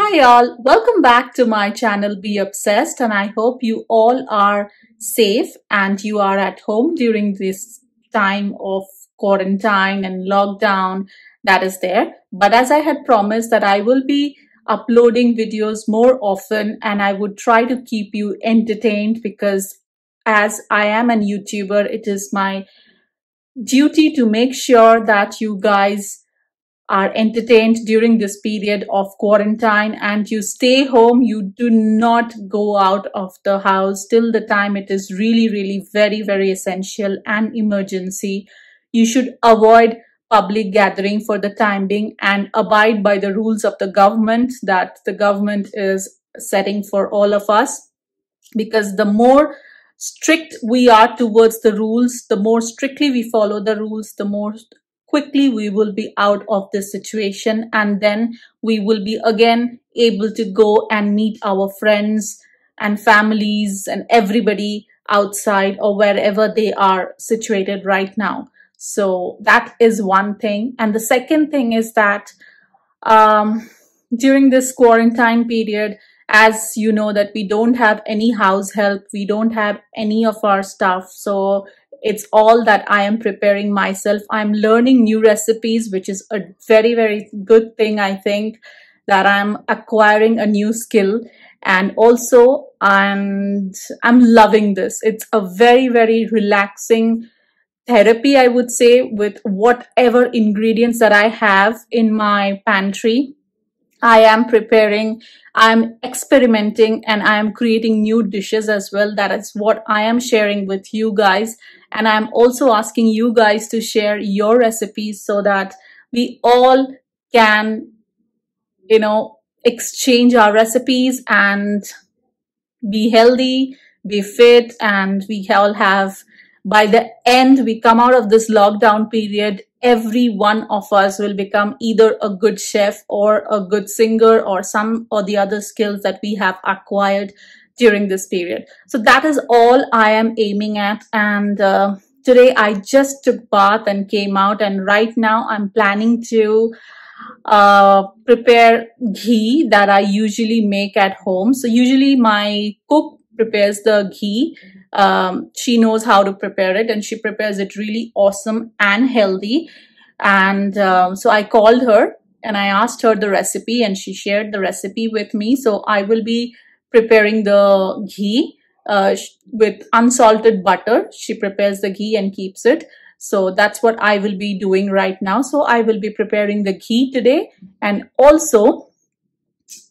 Hi all, welcome back to my channel Be Obsessed, and I hope you all are safe and you are at home during this time of quarantine and lockdown that is there. But as I had promised that I will be uploading videos more often and I would try to keep you entertained, because as I am an YouTuber, it is my duty to make sure that you guys are entertained during this period of quarantine and you stay home. You do not go out of the house till the time it is really very essential and emergency. You should avoid public gathering for the time being and abide by the rules of the government that the government is setting for all of us, because the more strict we are towards the rules, the more strictly we follow the rules, the more quickly we will be out of this situation, and then we will be again able to go and meet our friends and families and everybody outside or wherever they are situated right now. So that is one thing. And the second thing is that during this quarantine period, as you know, that we don't have any house help, we don't have any of our stuff, so it's all that I am preparing myself. I'm learning new recipes, which is a very good thing. I think that I'm acquiring a new skill, and also I'm loving this. It's a very relaxing therapy, I would say, with whatever ingredients that I have in my pantry. I am preparing, I'm experimenting, and I am creating new dishes as well. That is what I am sharing with you guys. And I'm also asking you guys to share your recipes so that we all can, exchange our recipes and be healthy, be fit, and we all have, by the end we come out of this lockdown period, every one of us will become either a good chef or a good singer or some or the other skills that we have acquired during this period. So that is all I am aiming at. And today I just took bath and came out, and right now I'm planning to prepare ghee that I usually make at home. So usually my cook prepares the ghee. She knows how to prepare it, and she prepares it really awesome and healthy. And so I called her and I asked her the recipe, and she shared the recipe with me. So I will be preparing the ghee with unsalted butter. She prepares the ghee and keeps it. So that's what I will be doing right now. So I will be preparing the ghee today, and also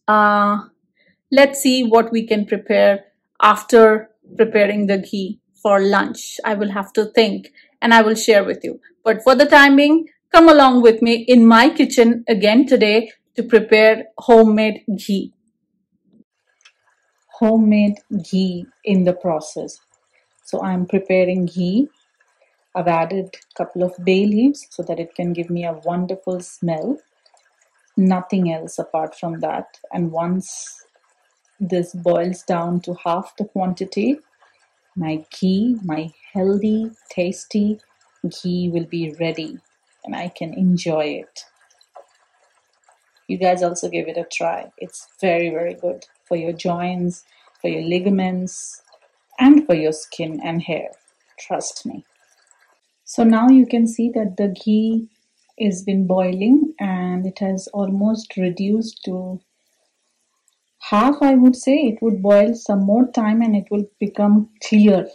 let's see what we can prepare after preparing the ghee for lunch. I will have to think and I will share with you. But for the time being, come along with me in my kitchen again today to prepare homemade ghee. Homemade ghee in the process. So I'm preparing ghee. I've added a couple of bay leaves so that it can give me a wonderful smell. Nothing else apart from that. And once this boils down to half the quantity, my ghee, my healthy, tasty ghee will be ready and I can enjoy it. You guys also give it a try. It's very good for your joints, for your ligaments, and for your skin and hair. Trust me. So now you can see that the ghee has been boiling and it has almost reduced to half, I would say. It would boil some more time and it will become clear.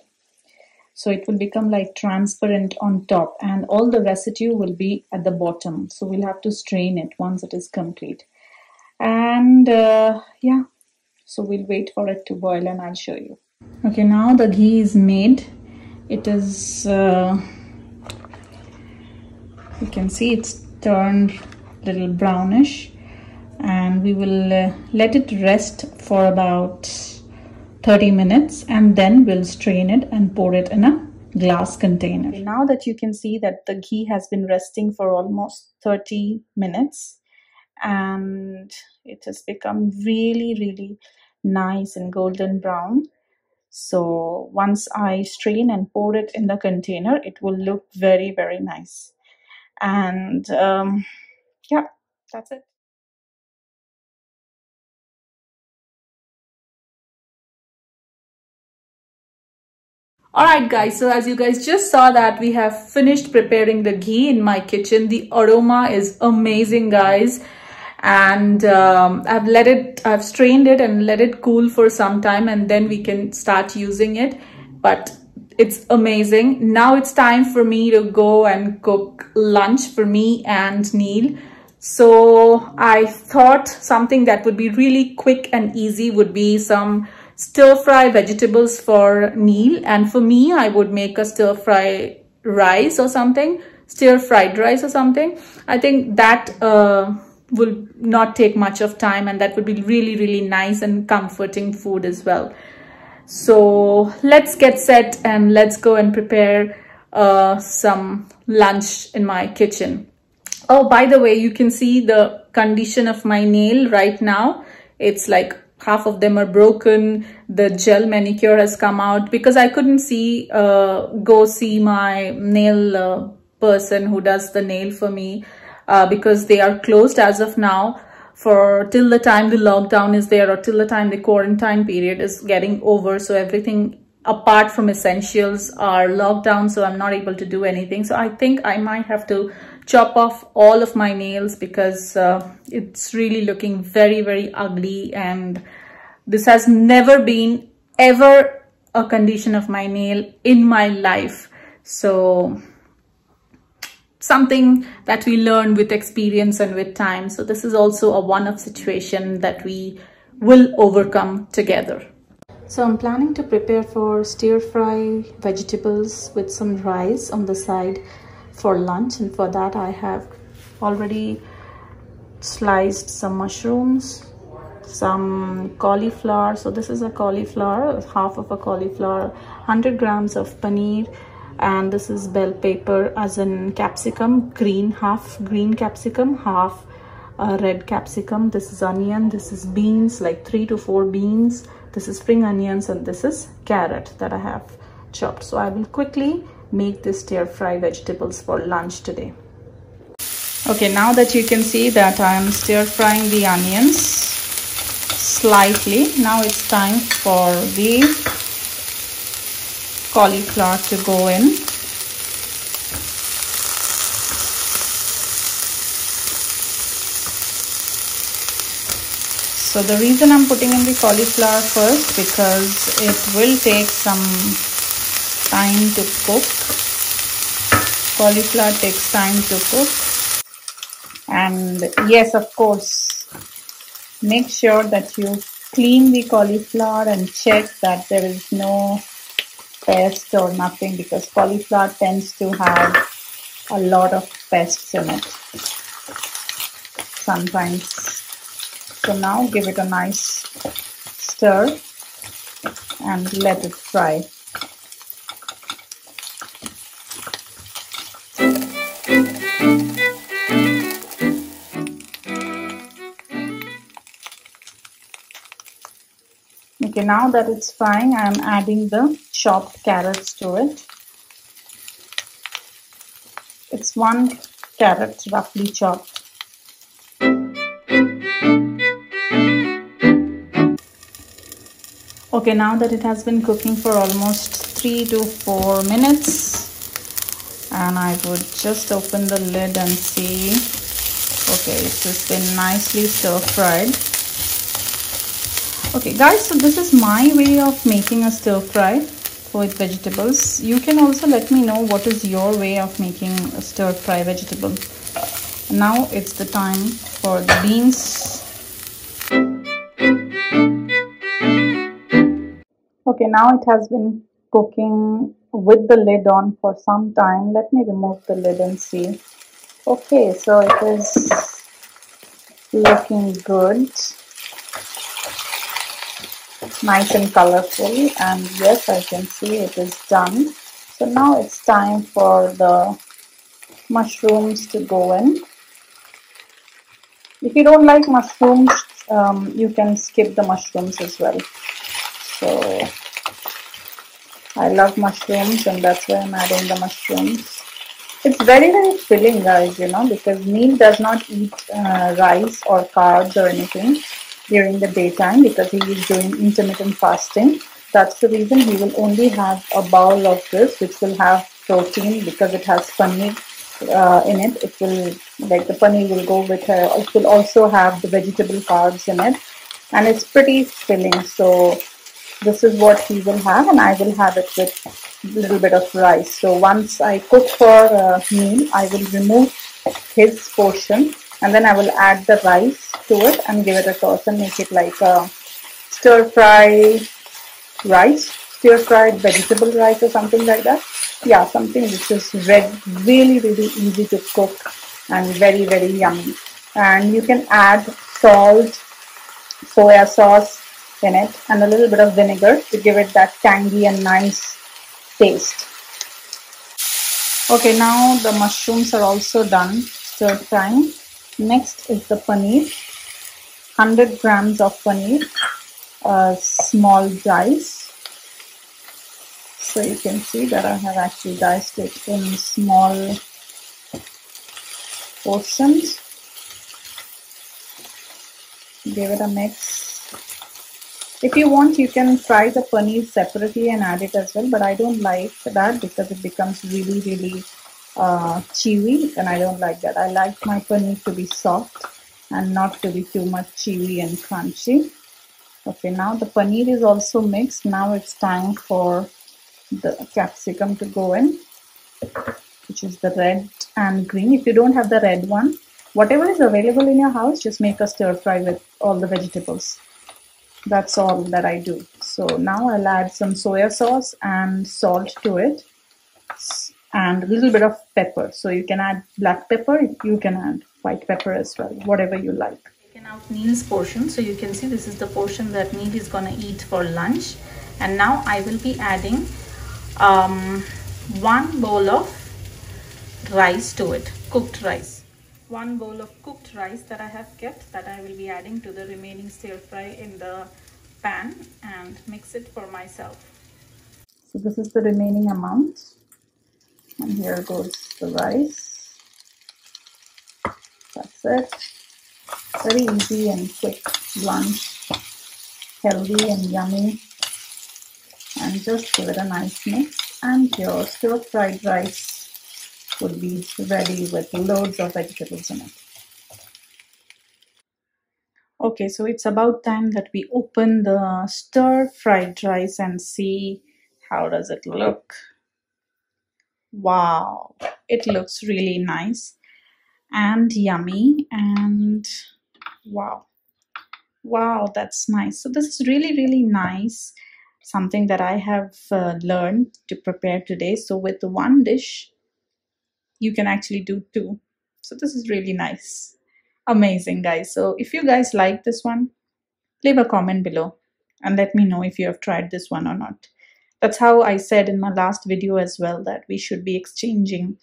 So it will become like transparent on top and all the residue will be at the bottom. So we'll have to strain it once it is complete. And yeah, so we'll wait for it to boil and I'll show you. Okay, now the ghee is made. It is you can see it's turned a little brownish, and we will let it rest for about 30 minutes and then we'll strain it and pour it in a glass container. Okay, now that you can see that the ghee has been resting for almost 30 minutes and it has become really nice and golden brown. So once I strain and pour it in the container, it will look very nice. And yeah, that's it. Alright guys, so as you guys just saw that we have finished preparing the ghee in my kitchen. The aroma is amazing guys. And I've strained it and let it cool for some time, and then we can start using it. But it's amazing. Now it's time for me to go and cook lunch for me and Neil. So I thought something that would be really quick and easy would be some stir-fry vegetables for Neil, and for me I would make a stir-fry rice or something, stir-fried rice or something. I think that will not take much of time, and that would be really nice and comforting food as well. So let's get set and let's go and prepare some lunch in my kitchen. Oh, by the way, you can see the condition of my nail right now. It's like half of them are broken. The gel manicure has come out because I couldn't go see my nail person who does the nail for me because they are closed as of now for till the time the lockdown is there, or till the time the quarantine period is getting over. So everything apart from essentials are locked down, so I'm not able to do anything. So I think I might have to chop off all of my nails because it's really looking very ugly, and this has never been ever a condition of my nail in my life. So something that we learn with experience and with time. So this is also a one-off situation that we will overcome together. So I'm planning to prepare for stir-fry vegetables with some rice on the side for lunch, and for that I have already sliced some mushrooms, some cauliflower. So this is a cauliflower, half of a cauliflower, 100 grams of paneer, and this is bell pepper as in capsicum, half green capsicum, half red capsicum. This is onion, this is beans, like 3 to 4 beans, this is spring onions, and this is carrot that I have chopped. So I will quickly make this stir-fry vegetables for lunch today. Okay, now that you can see that I am stir-frying the onions slightly, now it's time for the cauliflower to go in. So the reason I'm putting in the cauliflower first, because it will take some time to cook. Cauliflower takes time to cook. And yes, of course, make sure that you clean the cauliflower and check that there is no pest or nothing, because cauliflower tends to have a lot of pests in it sometimes. So now give it a nice stir and let it fry. Okay, now that it's frying, I am adding the chopped carrots to it. It's 1 carrot roughly chopped. Okay, now that it has been cooking for almost 3 to 4 minutes, and I would just open the lid and see. Okay, it's just been nicely stir fried. Okay guys, so this is my way of making a stir fry with vegetables. You can also let me know what is your way of making a stir fry vegetable. Now it's the time for the beans. Okay, now it has been cooking with the lid on for some time. Let me remove the lid and see. Okay, so it is looking good. Nice and colorful, and yes, I can see it is done. So now it's time for the mushrooms to go in. If you don't like mushrooms, you can skip the mushrooms as well. So I love mushrooms, and that's why I'm adding the mushrooms. It's very filling, guys, you know, because Neil does not eat rice or carbs or anything during the daytime because he is doing intermittent fasting. That's the reason we will only have a bowl of this, which will have protein because it has paneer in it. It will, like the paneer will go with her. It will also have the vegetable carbs in it, and it's pretty filling. So this is what he will have, and I will have it with a little bit of rice. So once I cook for a meal, I will remove his portion, and then I will add the rice to it and give it a toss and make it like a stir-fry rice, stir-fried vegetable rice or something like that. Yeah, something which is really, really easy to cook and very, very yummy. And you can add salt, soya sauce in it, and a little bit of vinegar to give it that tangy and nice taste. Okay, now the mushrooms are also done stir frying. Next is the paneer. 100 grams of paneer, small dice. So you can see that I have actually diced it in small portions. Give it a mix. If you want, you can fry the paneer separately and add it as well, but I don't like that because it becomes really, really chewy, and I don't like that. I like my paneer to be soft and not to be too much chewy and crunchy. Okay, now the paneer is also mixed. Now it's time for the capsicum to go in, which is the red and green. If you don't have the red one, whatever is available in your house, just make a stir fry with all the vegetables. That's all that I do. So now I'll add some soya sauce and salt to it, and a little bit of pepper. So you can add black pepper, you can add white pepper as well, whatever you like. Taken out Neil's portion, so you can see this is the portion that Neil is gonna eat for lunch. And now I will be adding 1 bowl of rice to it, cooked rice. 1 bowl of cooked rice that I have kept, that I will be adding to the remaining stir fry in the pan and mix it for myself. So this is the remaining amount, and here goes the rice. That's it. Very easy and quick lunch, healthy and yummy. And just give it a nice mix, and your stir fried rice would be ready with loads of vegetables in it. Okay, so it's about time that we open the stir fried rice and see how does it look. Wow, it looks really nice and yummy, and wow, that's nice. So this is really, really nice, something that I have learned to prepare today. So with one dish you can actually do 2. So this is really nice. Amazing, guys. So if you guys like this one, leave a comment below and let me know if you have tried this one or not. That's how I said in my last video as well, that we should be exchanging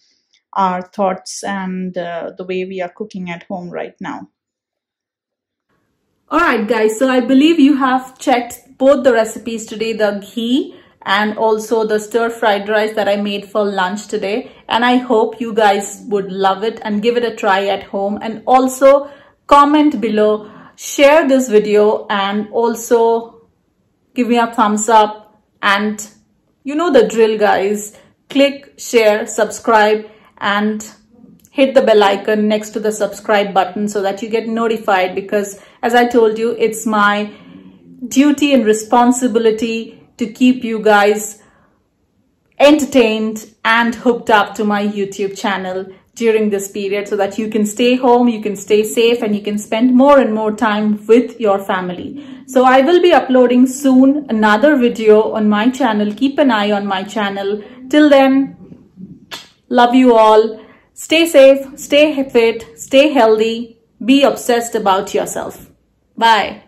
our thoughts and the way we are cooking at home right now. Alright guys, so I believe you have checked both the recipes today, the ghee and also the stir fried rice that I made for lunch today, and I hope you guys would love it and give it a try at home. And also comment below, share this video, and also give me a thumbs up, and you know the drill guys, click, share, subscribe, and hit the bell icon next to the subscribe button so that you get notified, because as I told you, it's my duty and responsibility to keep you guys entertained and hooked up to my YouTube channel during this period, so that you can stay home, you can stay safe, and you can spend more and more time with your family. So I will be uploading soon another video on my channel. Keep an eye on my channel. Till then, love you all. Stay safe, stay fit, stay healthy, be obsessed about yourself. Bye.